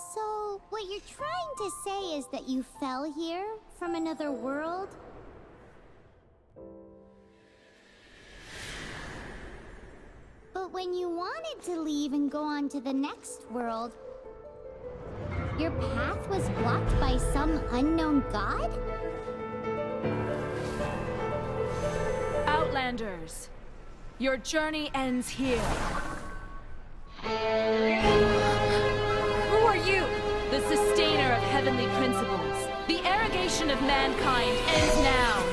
So, what you're trying to say is that you fell here from another world? But when you wanted to leave and go on to the next world, your path was blocked by some unknown god? Outlanders, your journey ends here. Who are you? The sustainer of heavenly principles. The arrogation of mankind ends now.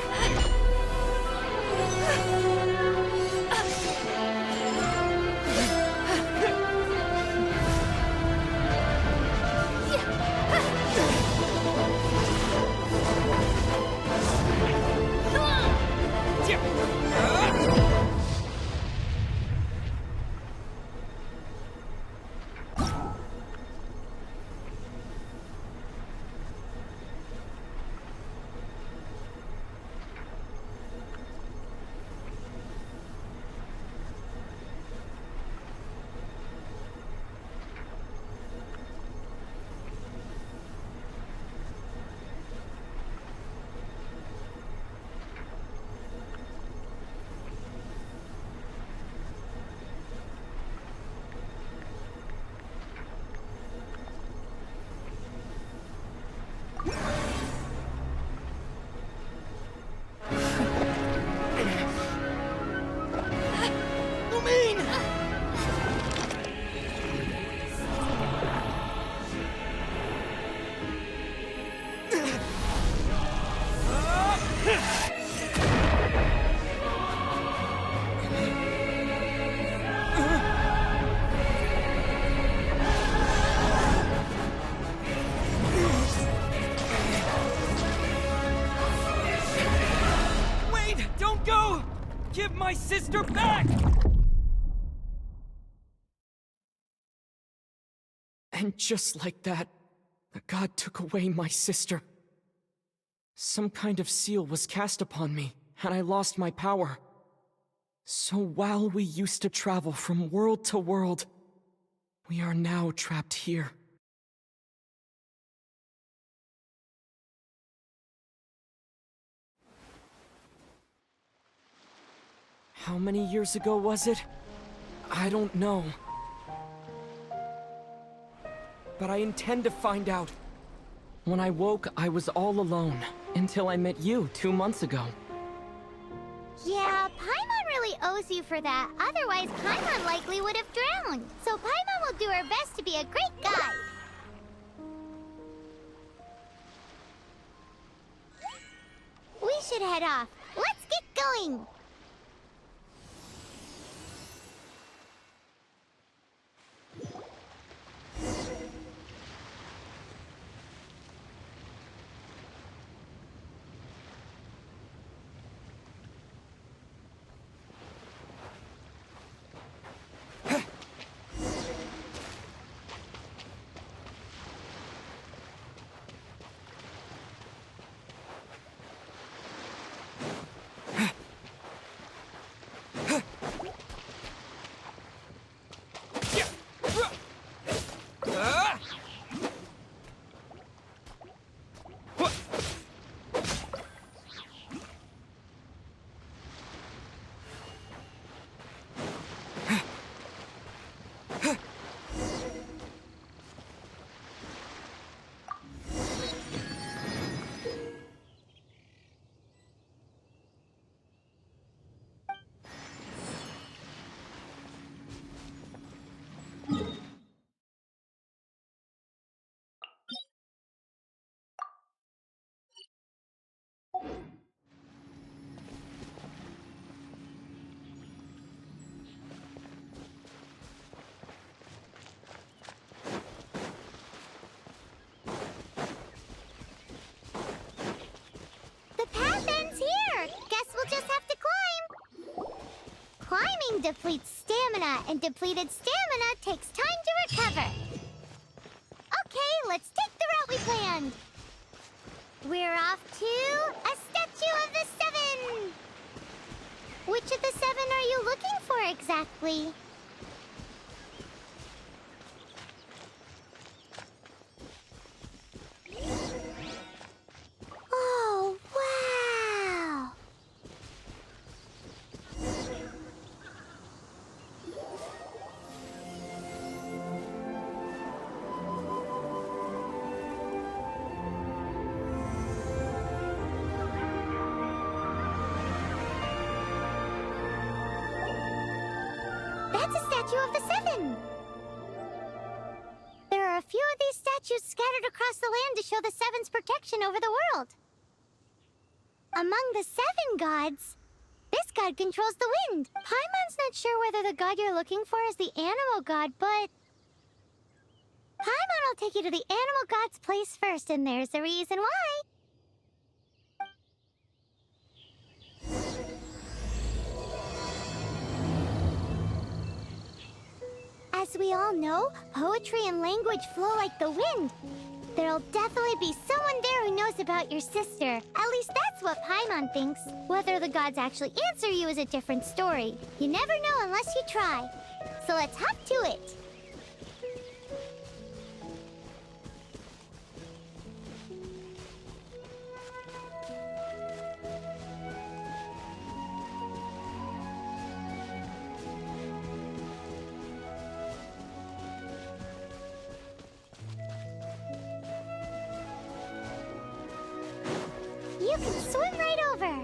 Give my sister back! And just like that, the god took away my sister. Some kind of seal was cast upon me, and I lost my power. So while we used to travel from world to world, we are now trapped here. How many years ago was it? I don't know. But I intend to find out. When I woke, I was all alone, until I met you 2 months ago. Yeah, Paimon really owes you for that. Otherwise, Paimon likely would have drowned. So Paimon will do her best to be a great guide. We should head off. Let's get going! Climbing depletes stamina, and depleted stamina takes time to recover. Okay, let's take the route we planned. We're off to a Statue of the Seven. Which of the 7 are you looking for exactly? That's a statue of the Seven! There are a few of these statues scattered across the land to show the Seven's protection over the world. Among the 7 gods, this god controls the wind. Paimon's not sure whether the god you're looking for is the animal god, but Paimon will take you to the animal god's place first, and there's the reason why. As we all know, poetry and language flow like the wind. There'll definitely be someone there who knows about your sister. At least that's what Paimon thinks. Whether the gods actually answer you is a different story. You never know unless you try. So let's hop to it. You can swim right over.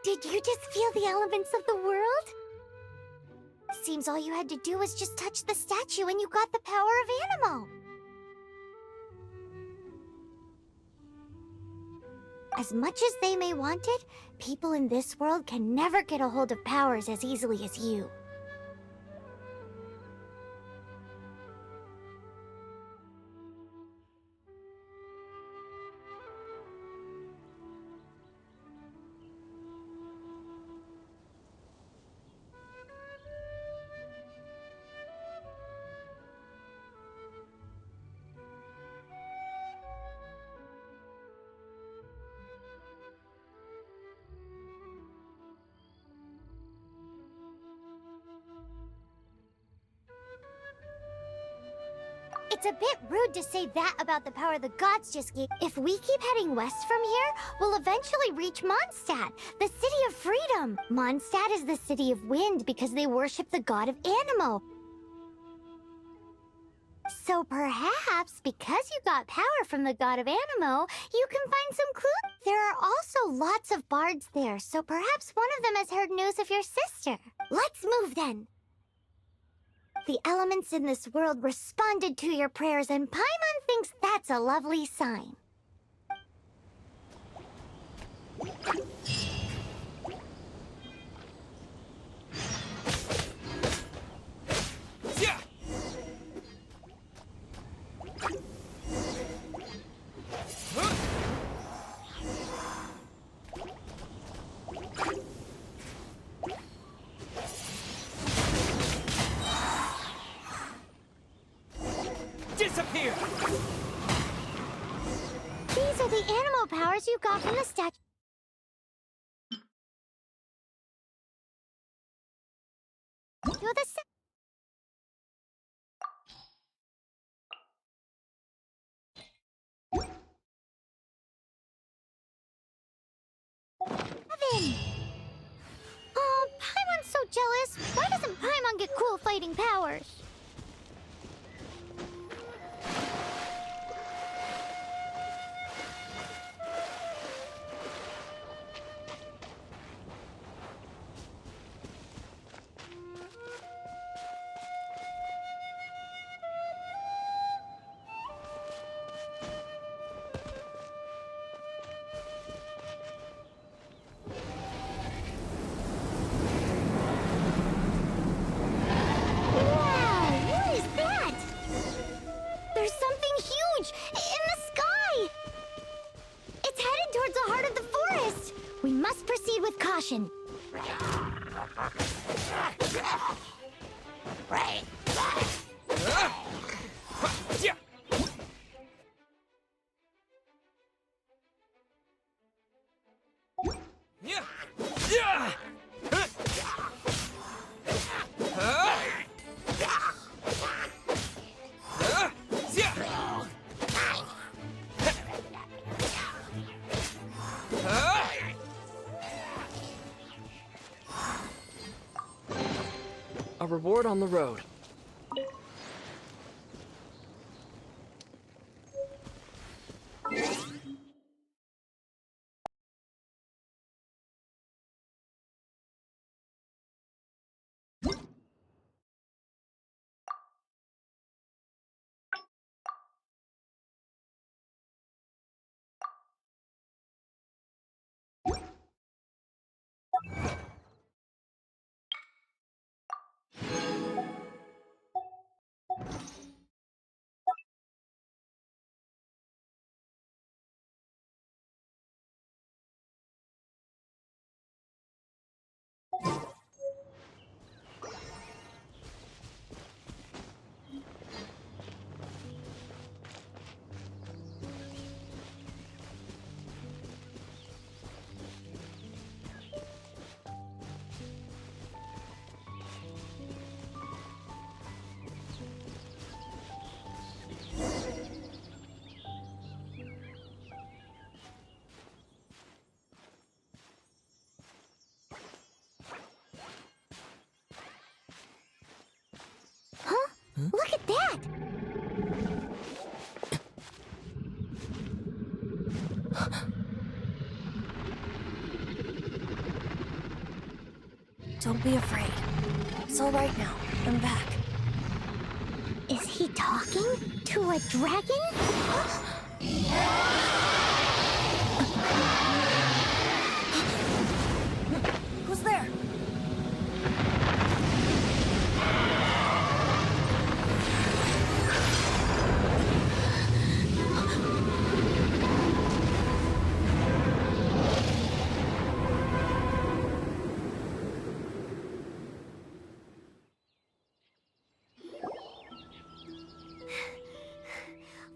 Did you just feel the elements of the world? Seems all you had to do was just touch the statue and you got the power of Animo. As much as they may want it, people in this world can never get a hold of powers as easily as you. It's a bit rude to say that about the power the gods just gave. If we keep heading west from here, we'll eventually reach Mondstadt, the city of freedom. Mondstadt is the city of wind because they worship the god of Animo. So perhaps, because you got power from the god of Animo, you can find some clues. There are also lots of bards there, so perhaps one of them has heard news of your sister. Let's move then. The elements in this world responded to your prayers, and Paimon thinks that's a lovely sign. Yeah! Disappear! These are the animal powers you got from the statue. You're the Seven! Oh, Paimon's so jealous. Why doesn't Paimon get cool fighting powers? Wow! proceed with caution. A reward on the road. Look at that! Don't be afraid. It's all right now. I'm back. Is he talking to a dragon? Who's there?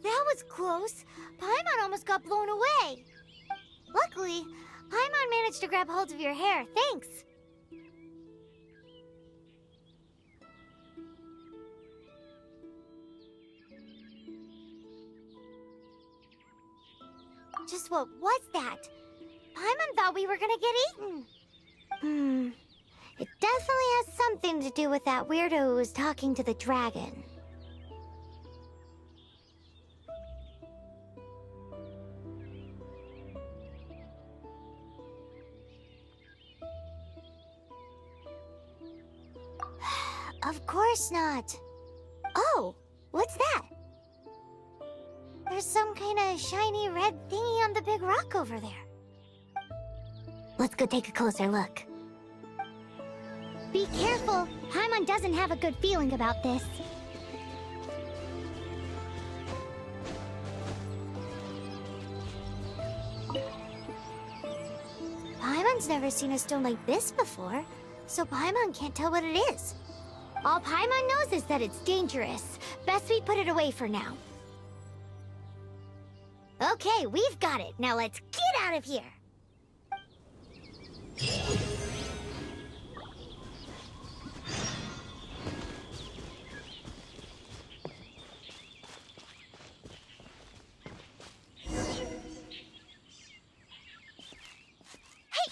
That was close. Paimon almost got blown away. Luckily, Paimon managed to grab hold of your hair. Thanks. Just what was that? Paimon thought we were gonna get eaten. It definitely has something to do with that weirdo who was talking to the dragon. Of course not. Oh, what's that? There's some kind of shiny red thingy on the big rock over there. Let's go take a closer look. Be careful. Paimon doesn't have a good feeling about this. Paimon's never seen a stone like this before, so Paimon can't tell what it is. All Paimon knows is that it's dangerous. Best we put it away for now. Okay, we've got it. Now let's get out of here. Hey,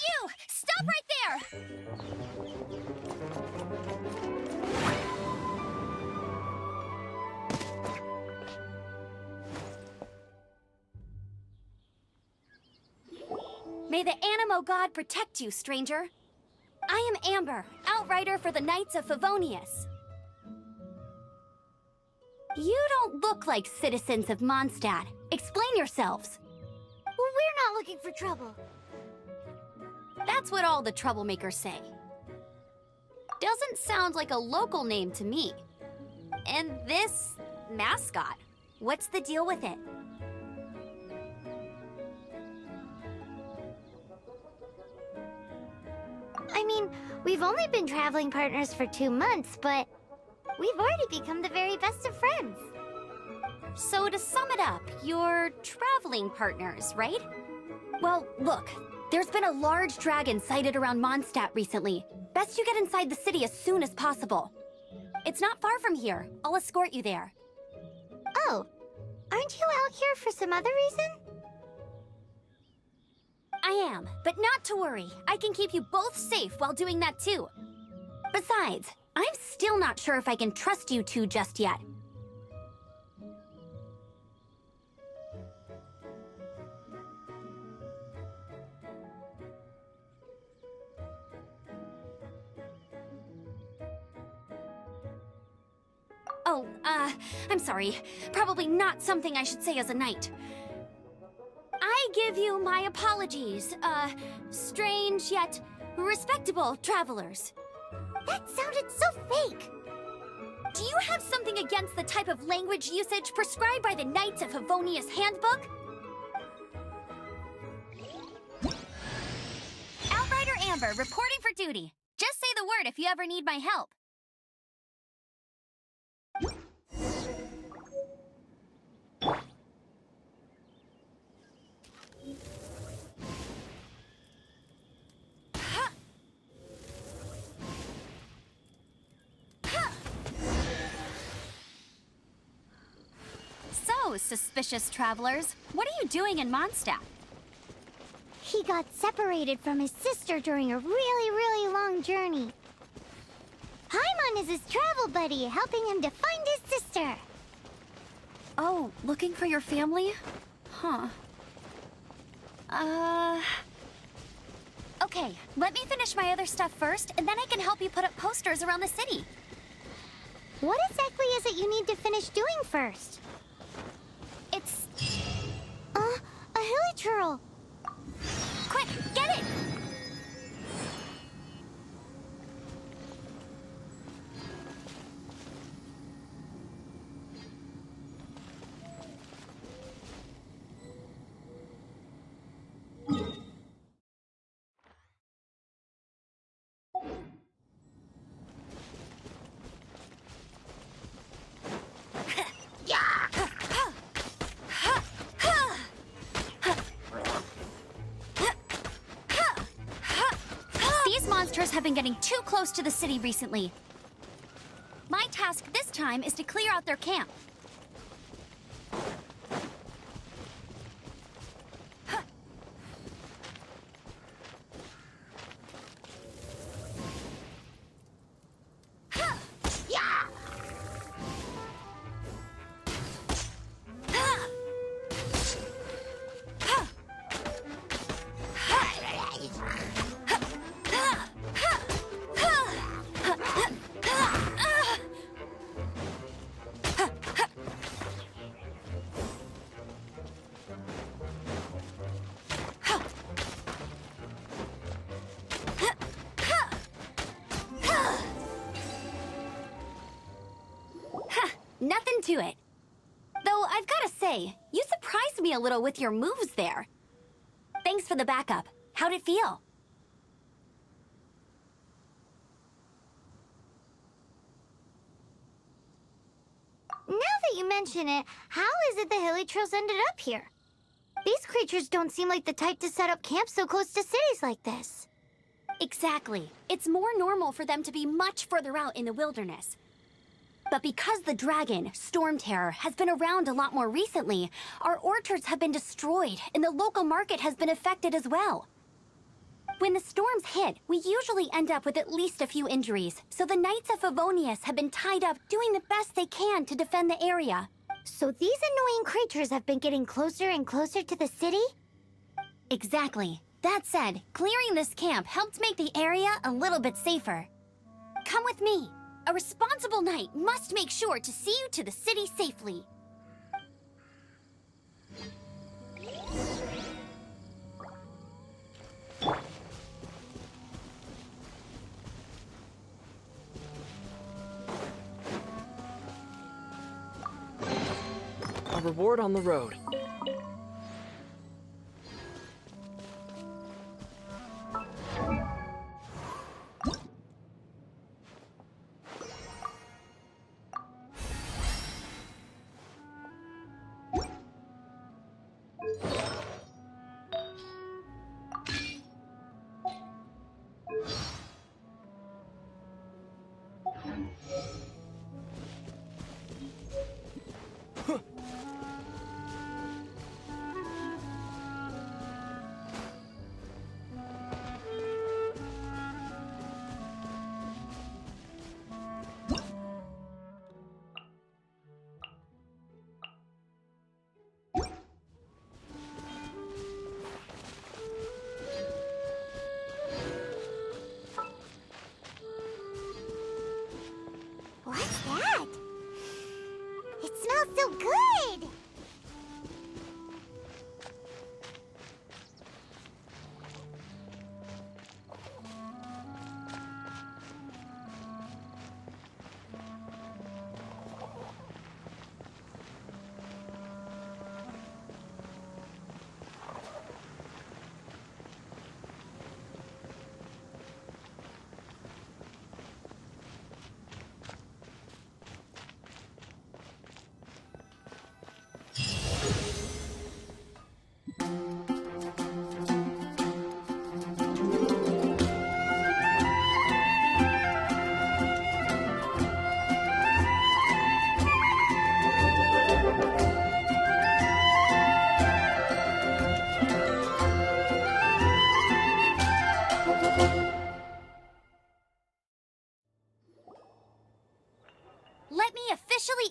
you! Stop right there! May the Animo God protect you, stranger. I am Amber, outrider for the Knights of Favonius. You don't look like citizens of Mondstadt. Explain yourselves. Well, we're not looking for trouble. That's what all the troublemakers say. Doesn't sound like a local name to me. And this mascot, what's the deal with it? I mean, we've only been traveling partners for 2 months, but we've already become the very best of friends. So to sum it up, you're traveling partners, right? Well, look, there's been a large dragon sighted around Mondstadt recently. Best you get inside the city as soon as possible. It's not far from here. I'll escort you there. Oh, aren't you out here for some other reason? I am, but not to worry. I can keep you both safe while doing that too. Besides, I'm still not sure if I can trust you two just yet. Oh, I'm sorry. Probably not something I should say as a knight. I give you my apologies, strange yet respectable travelers. That sounded so fake! Do you have something against the type of language usage prescribed by the Knights of Favonius Handbook? Outrider Amber, reporting for duty. Just say the word if you ever need my help. So, suspicious travelers, what are you doing in Mondstadt? He got separated from his sister during a really long journey. Paimon is his travel buddy, helping him to find his sister. Oh, looking for your family? Huh. Okay, let me finish my other stuff first, and then I can help you put up posters around the city. What exactly is it you need to finish doing first? It's... A hilichurl. Quick, get it! These monsters have been getting too close to the city recently. My task this time is to clear out their camp. Nothing to it. Though I've gotta say, you surprised me a little with your moves there. Thanks for the backup. How'd it feel? Now that you mention it, how is it the hilichurls ended up here? These creatures don't seem like the type to set up camp so close to cities like this. Exactly. It's more normal for them to be much further out in the wilderness. But because the dragon, Storm Terror, has been around a lot more recently, our orchards have been destroyed and the local market has been affected as well. When the storms hit, we usually end up with at least a few injuries, so the Knights of Favonius have been tied up doing the best they can to defend the area. So these annoying creatures have been getting closer and closer to the city? Exactly. That said, clearing this camp helped make the area a little bit safer. Come with me. A responsible knight must make sure to see you to the city safely. A reward on the road.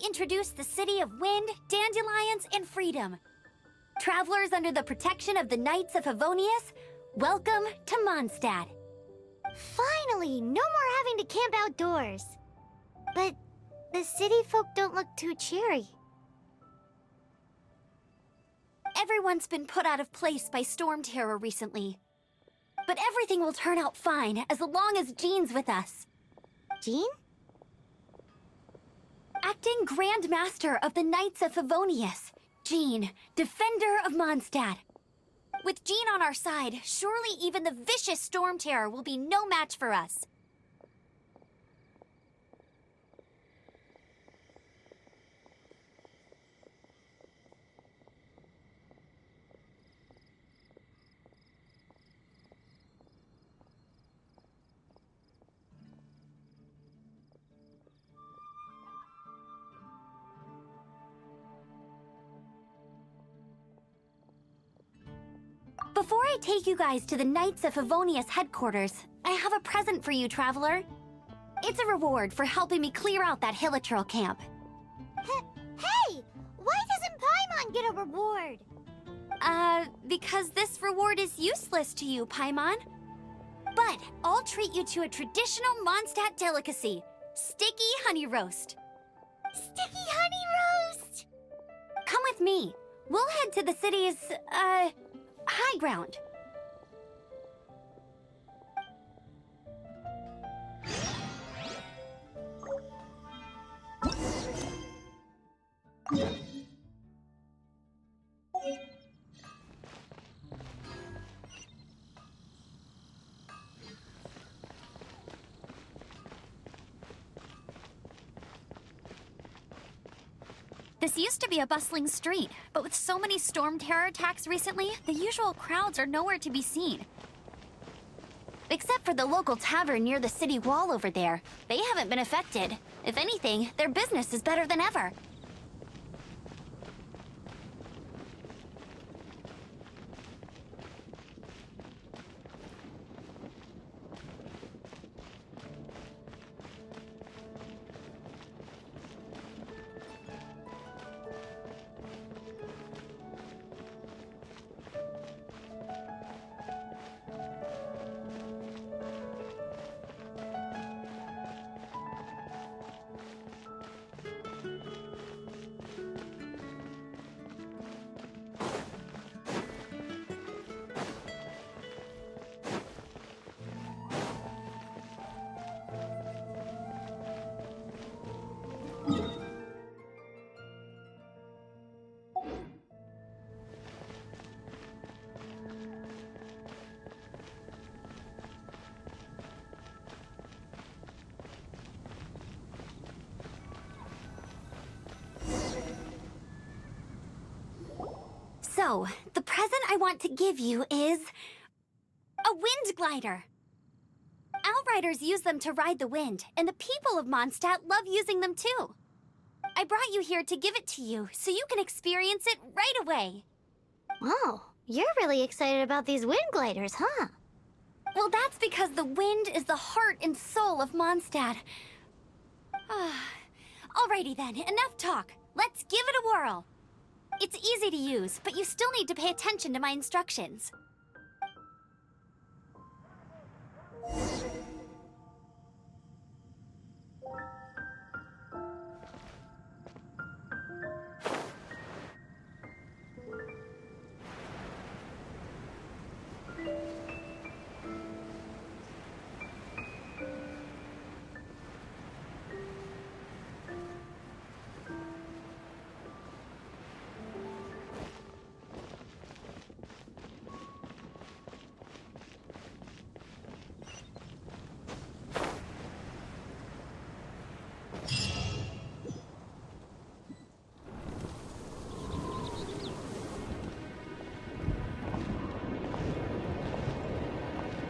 introduce the city of wind, dandelions, and freedom. Travelers under the protection of the Knights of Favonius, welcome to Mondstadt. Finally, no more having to camp outdoors. But the city folk don't look too cheery. Everyone's been put out of place by storm terror recently. But everything will turn out fine as long as Jean's with us. Jean? Acting Grand Master of the Knights of Favonius, Jean, Defender of Mondstadt. With Jean on our side, surely even the vicious storm terror will be no match for us. Before I take you guys to the Knights of Favonius headquarters, I have a present for you, Traveler. It's a reward for helping me clear out that Hilichurl camp. Hey! Why doesn't Paimon get a reward? Because this reward is useless to you, Paimon. But I'll treat you to a traditional Mondstadt delicacy, sticky honey roast. Sticky honey roast! Come with me. We'll head to the city's, high ground. This used to be a bustling street, but with so many storm terror attacks recently, the usual crowds are nowhere to be seen. Except for the local tavern near the city wall over there. They haven't been affected. If anything, their business is better than ever. So, the present I want to give you is a wind glider. Outriders use them to ride the wind, and the people of Mondstadt love using them too. I brought you here to give it to you, so you can experience it right away. Oh, you're really excited about these wind gliders, huh? Well, that's because the wind is the heart and soul of Mondstadt. Alrighty then, enough talk. Let's give it a whirl. It's easy to use, but you still need to pay attention to my instructions.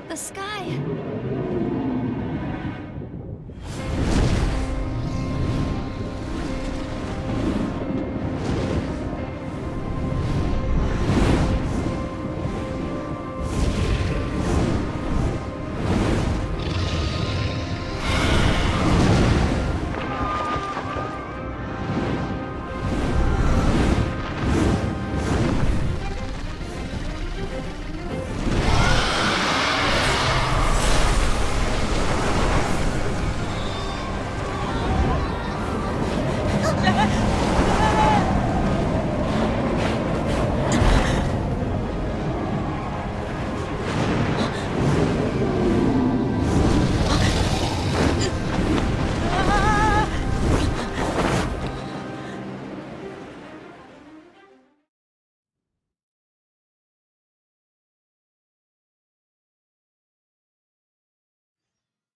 The sky.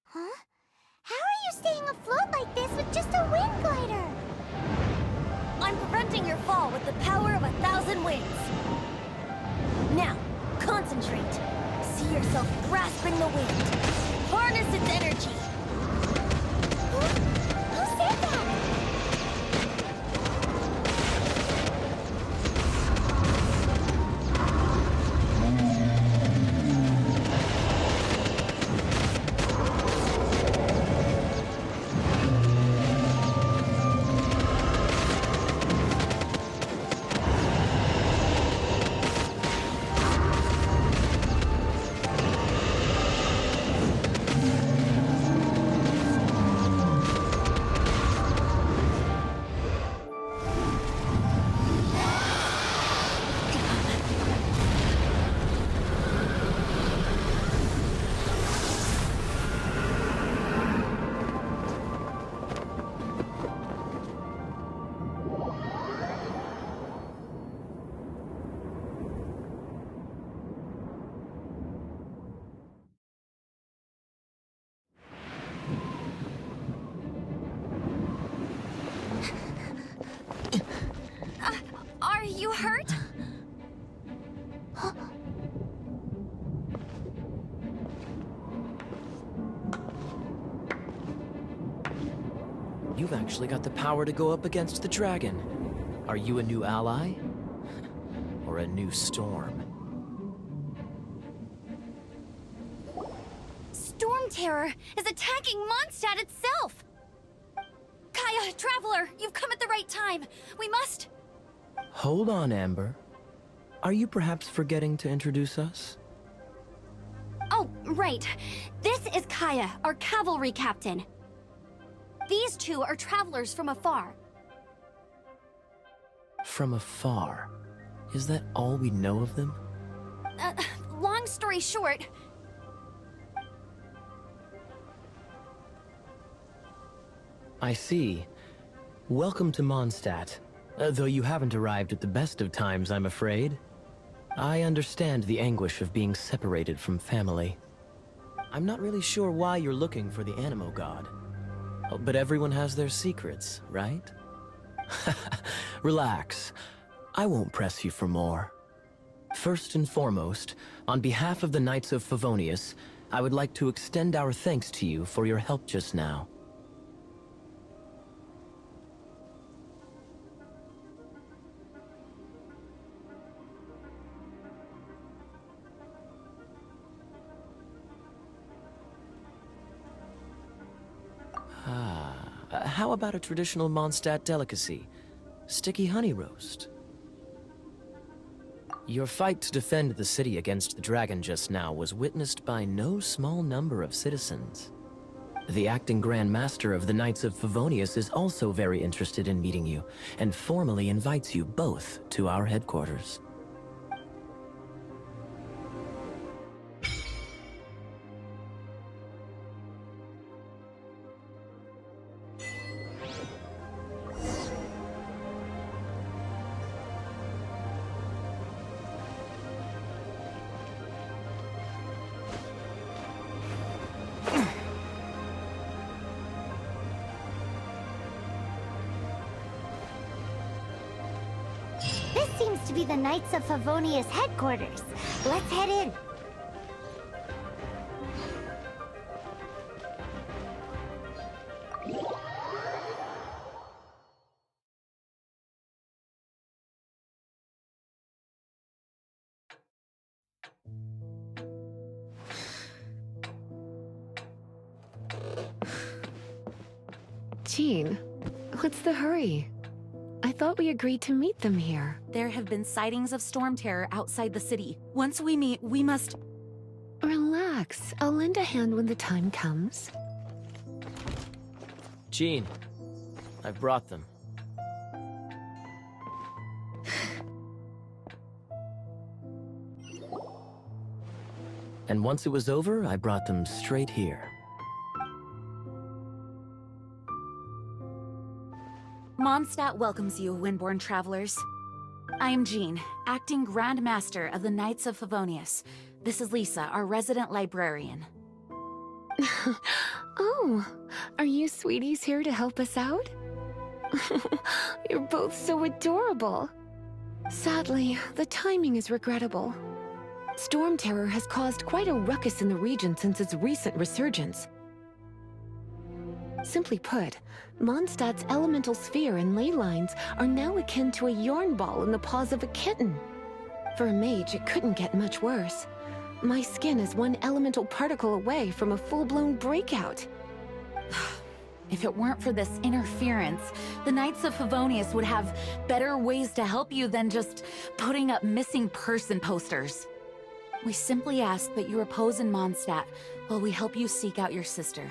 Huh? How are you staying afloat like this with just a wind glider? I'm preventing your fall with the power of 1,000 winds. Now, concentrate. See yourself grasping the wind. Harness its energy. Who said that? Are you hurt? You've actually got the power to go up against the dragon. Are you a new ally? Or a new storm? Storm Terror is attacking Mondstadt itself! Kaya, Traveler, you've come at the right time. We must... Hold on, Amber. Are you perhaps forgetting to introduce us? Oh, right. This is Kaya, our cavalry captain. These two are travelers from afar. From afar? Is that all we know of them? Long story short... I see. Welcome to Mondstadt. Though you haven't arrived at the best of times, I'm afraid. I understand the anguish of being separated from family. I'm not really sure why you're looking for the Animo God. Oh, but everyone has their secrets, right? Relax. I won't press you for more. First and foremost, on behalf of the Knights of Favonius, I would like to extend our thanks to you for your help just now. How about a traditional Mondstadt delicacy? Sticky honey roast. Your fight to defend the city against the dragon just now was witnessed by no small number of citizens. The acting Grand Master of the Knights of Favonius is also very interested in meeting you, and formally invites you both to our headquarters. This seems to be the Knights of Favonius headquarters. Let's head in. Jean, what's the hurry? I thought we agreed to meet them here. There have been sightings of Storm Terror outside the city. Once we meet, we must... Relax. I'll lend a hand when the time comes. Jean, I've brought them. And once it was over, I brought them straight here. Mondstadt welcomes you, Windborn travelers. I am Jean, acting Grand Master of the Knights of Favonius. This is Lisa, our resident librarian. Oh, are you sweeties here to help us out? You're both so adorable. Sadly, the timing is regrettable. Storm Terror has caused quite a ruckus in the region since its recent resurgence. Simply put, Mondstadt's elemental sphere and ley lines are now akin to a yarn ball in the paws of a kitten. For a mage, it couldn't get much worse. My skin is one elemental particle away from a full-blown breakout. If it weren't for this interference, the Knights of Favonius would have better ways to help you than just putting up missing person posters. We simply ask that you repose in Mondstadt while we help you seek out your sister.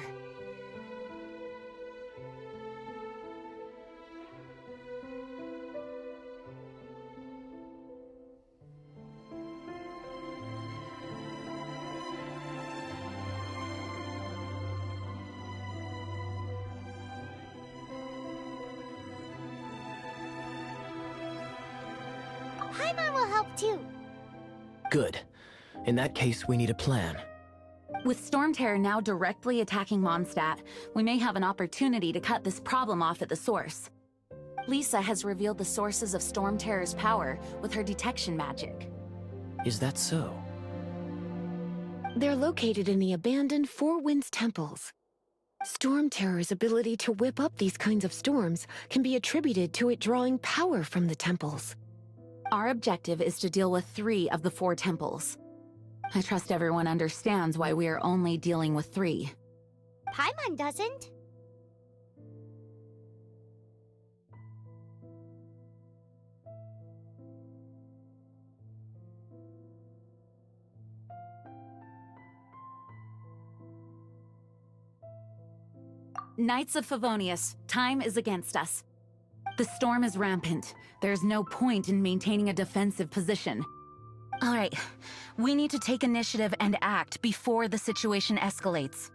Paimon will help too. Good. In that case, we need a plan. With Storm Terror now directly attacking Mondstadt, we may have an opportunity to cut this problem off at the source. Lisa has revealed the sources of Storm Terror's power with her detection magic. Is that so? They're located in the abandoned Four Winds temples. Storm Terror's ability to whip up these kinds of storms can be attributed to it drawing power from the temples. Our objective is to deal with 3 of the 4 temples. I trust everyone understands why we are only dealing with 3. Paimon doesn't. Knights of Favonius, time is against us. The storm is rampant. There's no point in maintaining a defensive position. All right, we need to take initiative and act before the situation escalates.